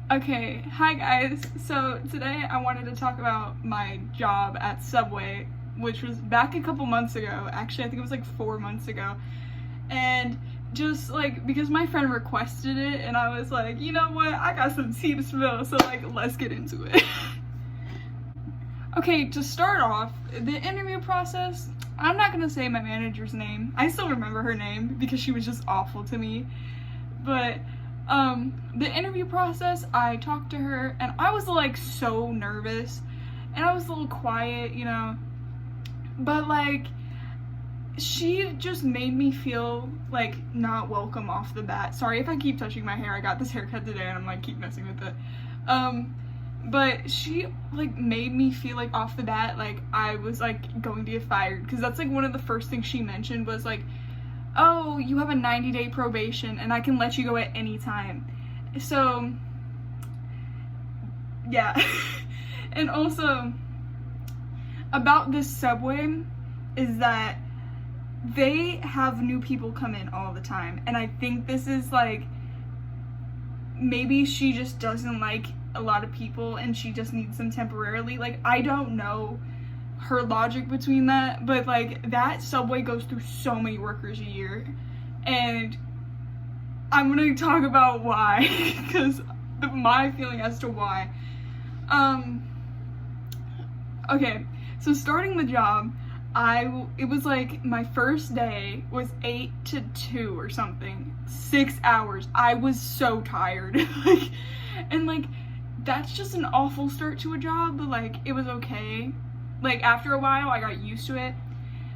Okay, hi guys. So today I wanted to talk about my job at Subway, which was back a couple months ago. Actually, I think it was like 4 months ago. And just like because my friend requested it, and I was like, you know what, I got some tea to spill, so like let's get into it. Okay, to start off, the interview process, I'm not gonna say my manager's name. I still remember her name because she was just awful to me. But the interview process, I talked to her and I was like so nervous and I was a little quiet, but like she just made me feel like not welcome off the bat. Sorry if I keep touching my hair. I got this haircut today and I'm like keep messing with it. But she like made me feel like off the bat like I was like going to get fired, because that's like one of the first things she mentioned was like, oh, you have a 90-day probation and I can let you go at any time. So, yeah. And also, about this Subway is that they have new people come in all the time. And I think this is like, maybe she just doesn't like a lot of people and she just needs them temporarily. Like, I don't know her logic between that, but like that Subway goes through so many workers a year, and I'm gonna talk about why because my feeling as to why. Okay, so starting the job, it was like my first day was 8 to 2 or something, 6 hours. I was so tired. and that's just an awful start to a job, but like it was okay. Like, after a while, I got used to it,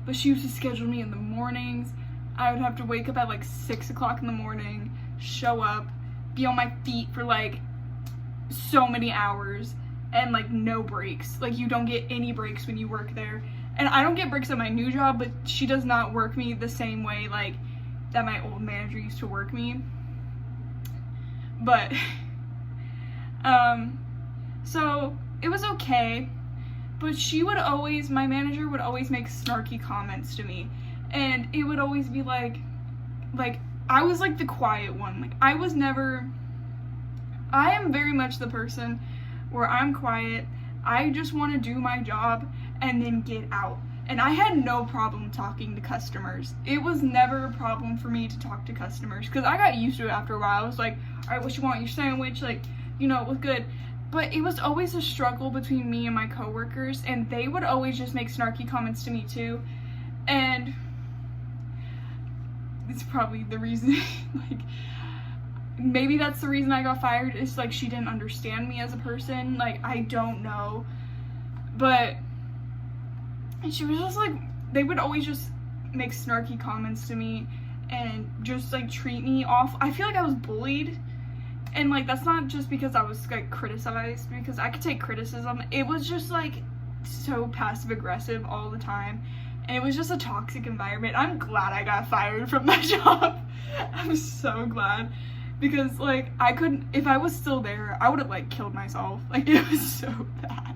but she used to schedule me in the mornings. I would have to wake up at, like, 6 o'clock in the morning, show up, be on my feet for, like, so many hours, and, like, no breaks. Like, you don't get any breaks when you work there. And I don't get breaks at my new job, but she does not work me the same way, like, that my old manager used to work me. But, so, it was okay. But my manager would always make snarky comments to me. And it would always be like, I was like the quiet one. Like, I am very much the person where I'm quiet. I just want to do my job and then get out. And I had no problem talking to customers. It was never a problem for me to talk to customers, because I got used to it after a while. I was like, all right, what you want? Your sandwich? Like, it was good. But it was always a struggle between me and my coworkers, and they would always just make snarky comments to me too. And it's probably the reason, like, maybe that's the reason I got fired, is like she didn't understand me as a person. Like, I don't know. But she was just like, they would always just make snarky comments to me and just like treat me off. I feel like I was bullied. And, like, that's not just because I was, like, criticized, because I could take criticism. It was just, like, so passive-aggressive all the time. And it was just a toxic environment. I'm glad I got fired from that job. I'm so glad. Because, like, if I was still there, I would have, like, killed myself. Like, it was so bad.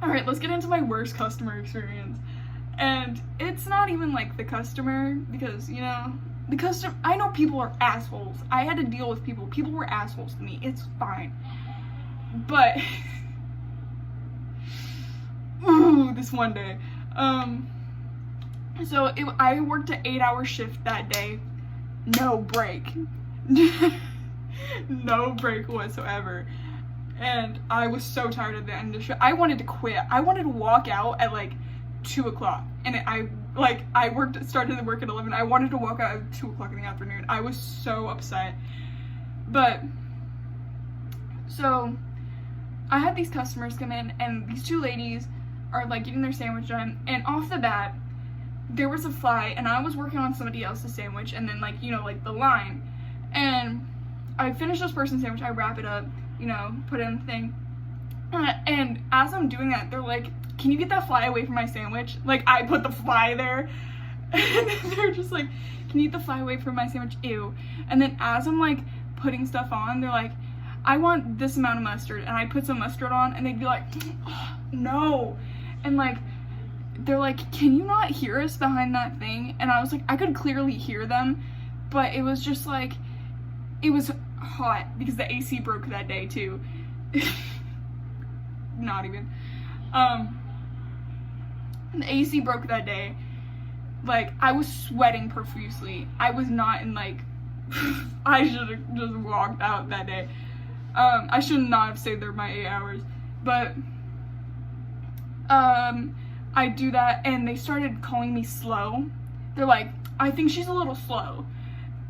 Alright, let's get into my worst customer experience. And it's not even, like, the customer, because, I know people are assholes. I had to deal with people. People were assholes to me. It's fine. But, this one day. So I worked an 8-hour shift that day. No break. No break whatsoever. And I was so tired at the end of the shift. I wanted to quit. I wanted to walk out at like 2 o'clock. And I started to work at 11. I wanted to walk out at 2 o'clock in the afternoon. I was so upset. But, so, I had these customers come in, and these two ladies are, like, getting their sandwich done, and off the bat, there was a fly, and I was working on somebody else's sandwich, and then, like, the line, and I finish this person's sandwich, I wrap it up, put it in the thing, and as I'm doing that, they're like, can you get that fly away from my sandwich? Like, I put the fly there. And they're just like, can you get the fly away from my sandwich? Ew. And then as I'm, like, putting stuff on, they're like, I want this amount of mustard. And I put some mustard on, and they'd be like, oh, no. And, like, they're like, can you not hear us behind that thing? And I was like, I could clearly hear them. But it was just, like, it was hot because the AC broke that day too. Not even. The AC broke that day. Like, I was sweating profusely. I was not in, like, I should have just walked out that day. I should not have stayed there my 8 hours. But, I do that, and they started calling me slow. They're like, I think she's a little slow.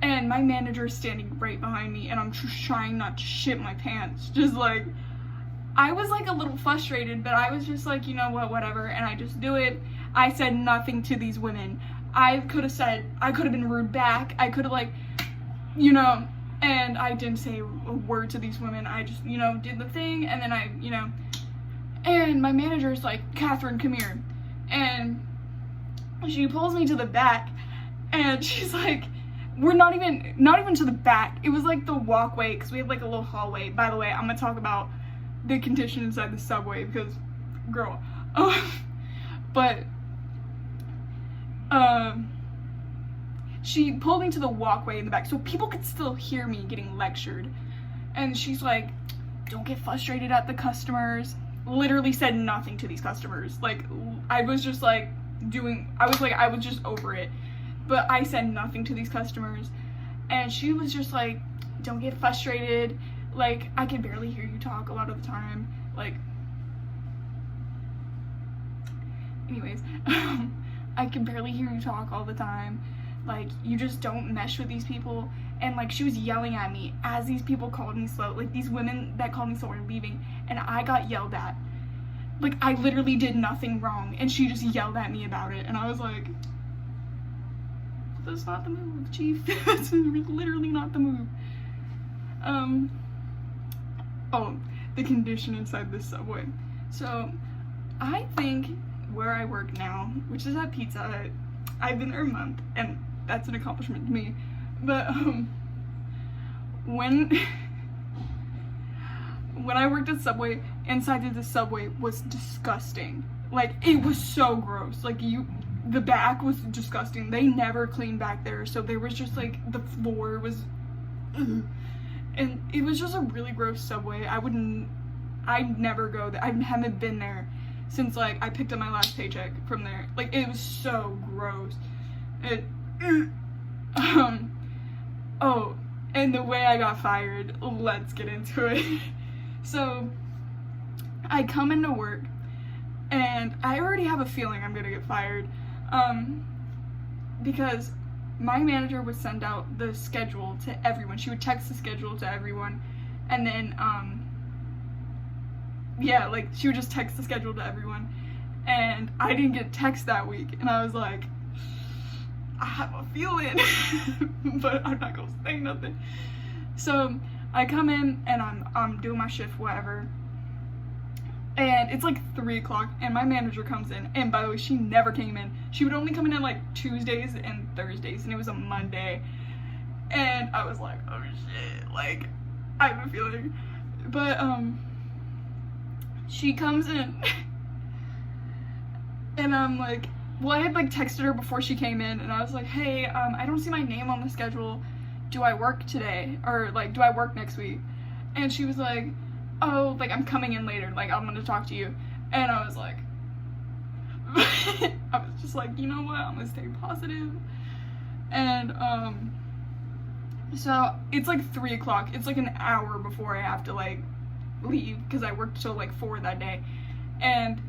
And my manager is standing right behind me, and I'm just trying not to shit my pants. Just, like, I was, like, a little frustrated, but I was just like, you know what, whatever, and I just do it. I said nothing to these women. I could have been rude back. I could have, like, you know, and I didn't say a word to these women. I just, you know, did the thing, and then I, you know, and my manager's like, Catherine, come here. And she pulls me to the back, and she's like, we're not even to the back. It was, like, the walkway, because we had, like, a little hallway. By the way, I'm gonna talk about the condition inside the subway, because, girl. But, she pulled me to the walkway in the back, so people could still hear me getting lectured. And she's like, don't get frustrated at the customers. Literally said nothing to these customers. Like, I was just, like, I was just over it. But I said nothing to these customers. And she was just like, don't get frustrated. Like, I can barely hear you talk a lot of the time. Like, anyways, I can barely hear you talk all the time. Like, you just don't mesh with these people. And, like, she was yelling at me as these people called me slow. Like, these women that called me slow were leaving, and I got yelled at. Like, I literally did nothing wrong, and she just yelled at me about it. And I was like, that's not the move, chief. That's literally not the move. Oh, the condition inside this subway. So, I think where I work now, which is at Pizza Hut, I've been there a month, and that's an accomplishment to me. But, when I worked at Subway, inside of the Subway was disgusting. Like, it was so gross. Like, the back was disgusting. They never cleaned back there, so there was just, like, the floor was, ugh. And it was just a really gross Subway. I'd never go there. I haven't been there since, like, I picked up my last paycheck from there. Like, it was so gross. Oh, and the way I got fired, let's get into it. So, I come into work, and I already have a feeling I'm gonna get fired, because my manager would send out the schedule to everyone. She would text the schedule to everyone, and then, yeah, like, she would just text the schedule to everyone, and I didn't get text that week, and I was like, I have a feeling, but I'm not gonna say nothing. So, I come in, and I'm doing my shift, whatever, and it's like 3 o'clock, and my manager comes in, and by the way, she never came in. She would only come in on, like, Tuesdays and Thursdays, and it was a Monday, and I was like, oh shit, like, I have a feeling. But, she comes in, and I'm like, well, I had, like, texted her before she came in, and I was like, hey, I don't see my name on the schedule. Do I work today? Or, like, do I work next week? And she was like, oh, like, I'm coming in later, like, I'm gonna talk to you. And I was like, I was just like, you know what, I'm gonna stay positive. And, so, it's like 3 o'clock, it's like an hour before I have to, like, leave, because I worked till, like, 4 that day. And,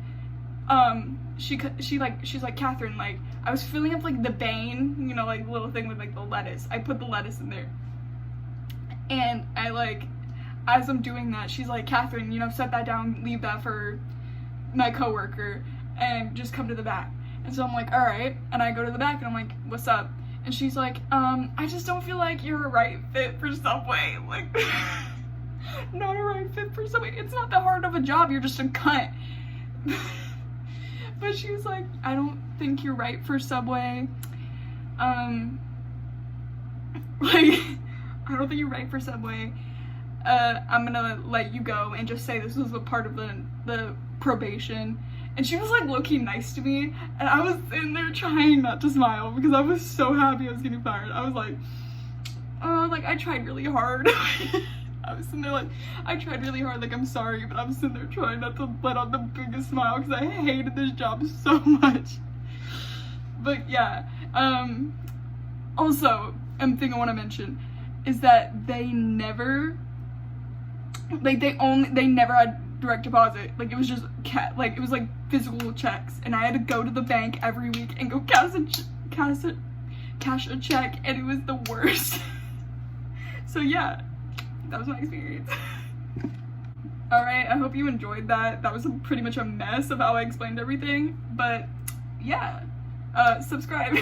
she's like, Catherine, like, I was filling up, like, the Bane, you know, like, little thing with, like, the lettuce. I put the lettuce in there. And I, like, as I'm doing that, she's like, Catherine, you know, set that down, leave that for my coworker, and just come to the back. And so I'm like, alright. And I go to the back, and I'm like, what's up? And she's like, I just don't feel like you're a right fit for Subway. Like, not a right fit for Subway. It's not that hard of a job, you're just a cunt. But she was like, I don't think you're right for Subway. Like, I don't think you're right for Subway. I'm gonna let you go and just say this was a part of the probation. And she was like low-key nice to me, and I was in there trying not to smile because I was so happy I was getting fired. I was like, oh, like, I tried really hard. I was sitting there like, I tried really hard, like, I'm sorry, but I'm sitting there trying not to let out the biggest smile because I hated this job so much. But yeah, also, thing I want to mention is that they never, like, they never had direct deposit. Like, it was just it was like physical checks, and I had to go to the bank every week and go cash a check, and it was the worst. So yeah, that was my experience. Alright, I hope you enjoyed that. That was pretty much a mess of how I explained everything, but yeah, subscribe.